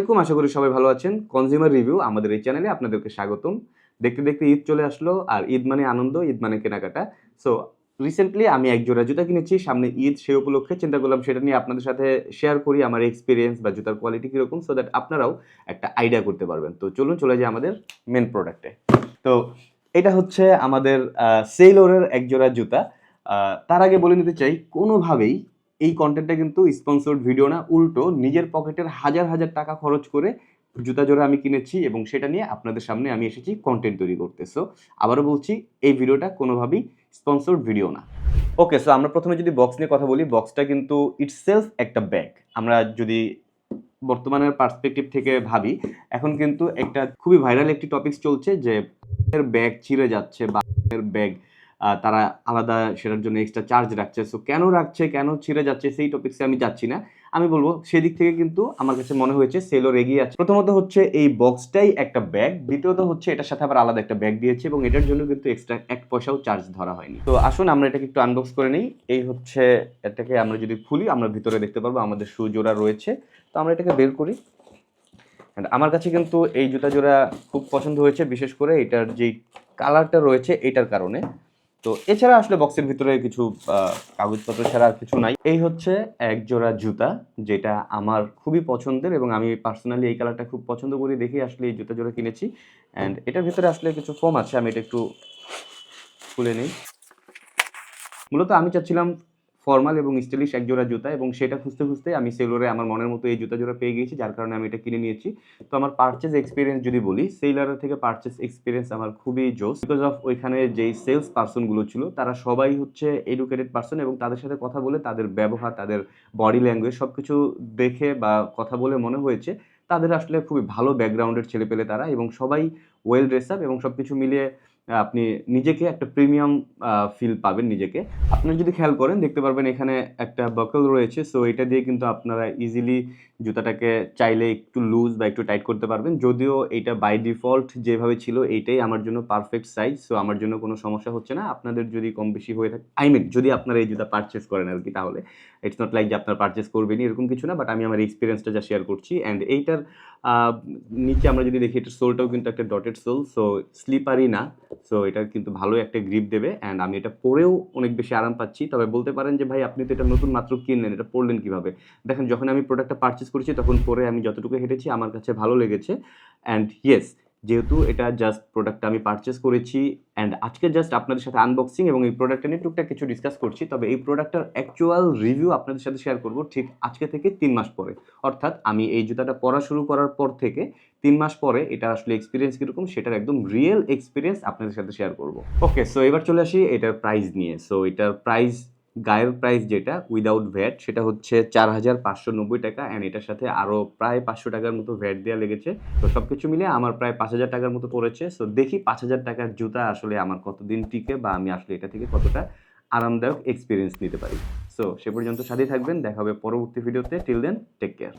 আলাইকুম, আশা করি সবাই ভালো আছেন। কনজিউমার রিভিউ আমাদের এই চ্যানেলে আপনাদেরকে স্বাগতম। দেখতে দেখতে ঈদ চলে আসলো, আর ঈদ মানে আনন্দ, ঈদ মানে কেনাকাটা। সো রিসেন্টলি আমি এক জোড়া জুতা কিনেছি, সামনে ঈদ, সেই উপলক্ষে চিন্তা করলাম সেটা নিয়ে আপনাদের সাথে শেয়ার করি আমার এক্সপেরিয়েন্স বা জুতার কোয়ালিটি কীরকম, সো দ্যাট আপনারাও একটা আইডিয়া করতে পারবেন। তো চলুন চলে যাই আমাদের মেন প্রোডাক্টে। তো এটা হচ্ছে আমাদের সেইলরের এক জোড়া জুতা। তার আগে বলে নিতে চাই, কোনোভাবেই এই কন্টেন্টটা কিন্তু স্পন্সর্ড ভিডিও না, উল্টো নিজের পকেটের হাজার হাজার টাকা খরচ করে জুতা জোড়া আমি কিনেছি এবং সেটা নিয়ে আপনাদের সামনে আমি এসেছি কন্টেন্ট তৈরি করতে। সো আবারও বলছি, এই ভিডিওটা কোনোভাবেই স্পন্সর্ড ভিডিও না। ওকে, সো আমরা প্রথমে যদি বক্স নিয়ে কথা বলি, বক্সটা কিন্তু ইটসেলফ একটা ব্যাগ। আমরা যদি বর্তমানের পার্সপেক্টিভ থেকে ভাবি, এখন কিন্তু একটা খুবই ভাইরাল একটি টপিকস চলছে যে ব্যাগ ছিঁড়ে যাচ্ছে বা ব্যাগ তারা আলাদা সেটার জন্য এক্সট্রা চার্জ রাখছে। সো কেন রাখছে, কেন ছিঁড়ে যাচ্ছে, সেই টপিক্সে আমি যাচ্ছি না। আমি বলবো সেদিক থেকে কিন্তু আমার কাছে মনে হয়েছে সেলর এগিয়ে আছে। প্রথমত হচ্ছে এই বক্সটাই একটা ব্যাগ, দ্বিতীয়ত হচ্ছে এটার সাথে আবার আলাদা একটা ব্যাগ দিয়েছে এবং এটার জন্য কিন্তু এক্সট্রা এক পয়সাও চার্জ ধরা হয়নি। তো আসুন আমরা এটাকে একটু আনবক্স করে নিই। এই হচ্ছে এটাকে আমরা যদি খুলি, আমরা ভিতরে দেখতে পারবো আমাদের শু জোড়া রয়েছে। তো আমরা এটাকে বের করি। আমার কাছে কিন্তু এই জুতা জোড়া খুব পছন্দ হয়েছে, বিশেষ করে এটার যেই কালারটা রয়েছে এটার কারণে। তো এছাড়া আসলে বক্সের ভিতরে কিছু কাগজপত্র ছাড়া আর কিছু নাই। এই হচ্ছে এক জোড়া জুতা, যেটা আমার খুবই পছন্দের এবং আমি পার্সোনালি এই কালারটা খুব পছন্দ করি দেখে আসলে এই জুতা জোড়া কিনেছি। অ্যান্ড এটার ভিতরে আসলে কিছু ফোম আছে, আমি এটা একটু খুলে নিই। মূলত আমি চাচ্ছিলাম ফর্মাল এবং স্টাইলিশ এক জোড়া জুতা, এবং সেটা খুঁজতে খুঁজতে আমি সেলরে আমার মনের মতো এই জুতা জোড়া পেয়ে গিয়েছি, যার কারণে আমি এটা কিনে নিয়েছি। তো আমার পারচেজ এক্সপিরিয়েন্স যদি বলি, সেলারের থেকে পারচেজ এক্সপিরিয়েন্স আমার খুবই জোস, বিকজ অফ ওইখানে যেই সেলস পার্সনগুলো ছিল তারা সবাই হচ্ছে এডুকেটেড পার্সন, এবং তাদের সাথে কথা বলে তাদের ব্যবহার, তাদের বডি ল্যাঙ্গুয়েজ সব কিছু দেখে বা কথা বলে মনে হয়েছে তাদের আসলে খুবই ভালো ব্যাকগ্রাউন্ডের ছেলেপেলে তারা, এবং সবাই ওয়েল ড্রেস আপ, এবং সব কিছু মিলিয়ে আপনি নিজেকে একটা প্রিমিয়াম ফিল পাবেন নিজেকে। আপনারা যদি খেয়াল করেন দেখতে পারবেন এখানে একটা বাকল রয়েছে। সো এটা দিয়ে কিন্তু আপনারা ইজিলি জুতাটাকে চাইলে একটু লুজ বা একটু টাইট করতে পারবেন। যদিও এইটা বাই ডিফল্ট যেভাবে ছিল এইটাই আমার জন্য পারফেক্ট সাইজ। সো আমার জন্য কোনো সমস্যা হচ্ছে না। আপনাদের যদি কম বেশি হয়ে থাকে, যদি আপনারা এই জুতা পারচেজ করেন আরকি, তাহলে ইটস নট লাইক যে আপনারা পারচেজ করবেনই এরকম কিছু না। বাট আমি আমার এক্সপেরিয়েন্সটা যা শেয়ার করছি। অ্যান্ড এইটার নিচে আমরা যদি দেখি, এটার সোলটাও কিন্তু একটা ডটেড সোল, সো স্লিপারি না। সো এটা কিন্তু ভালো একটা গ্রিপ দেবে, অ্যান্ড আমি এটা পরেও অনেক বেশি আরাম পাচ্ছি। তবে বলতে পারেন যে ভাই আপনি তো এটা নতুন মাত্র কিনলেন, এটা পরলেন কিভাবে? দেখেন, যখন আমি প্রোডাক্টটা পারচেজ করেছি তখন পরে আমি যতটুকু হেঁটেছি আমার কাছে ভালো লেগেছে। অ্যান্ড ইয়েস, যেহেতু এটা জাস্ট প্রোডাক্টটা আমি পারচেজ করেছি অ্যান্ড আজকে জাস্ট আপনাদের সাথে আনবক্সিং এবং এই প্রোডাক্টটা নিয়ে টুকটাক কিছু ডিসকাস করছি, তবে এই প্রোডাক্টটার অ্যাকচুয়াল রিভিউ আপনাদের সাথে শেয়ার করব ঠিক আজকে থেকে 3 মাস পরে। অর্থাৎ আমি এই জুতাটা পরা শুরু করার পর থেকে 3 মাস পরে এটা আসলে এক্সপিরিয়েন্স কীরকম সেটার একদম রিয়েল এক্সপিরিয়েন্স আপনাদের সাথে শেয়ার করব। ওকে, সো এবার চলে আসি এটার প্রাইস নিয়ে। সো এটার প্রাইস, গায়ের প্রাইস যেটা উইদাউট ভ্যাট, সেটা হচ্ছে 4,590 টাকা, অ্যান্ড এটার সাথে আরও প্রায় 500 টাকার মতো ভ্যাট দেওয়া লেগেছে। তো সব কিছু মিলিয়ে আমার প্রায় 5,000 টাকার মতো পড়েছে। সো দেখি 5,000 টাকার জুতা আসলে আমার কতদিন টিকে, বা আমি আসলে এটা থেকে কতটা আরামদায়ক এক্সপিরিয়েন্স নিতে পারি। সো সে পর্যন্ত সাথেই থাকবেন, দেখা হবে পরবর্তী ভিডিওতে। Till then, take care.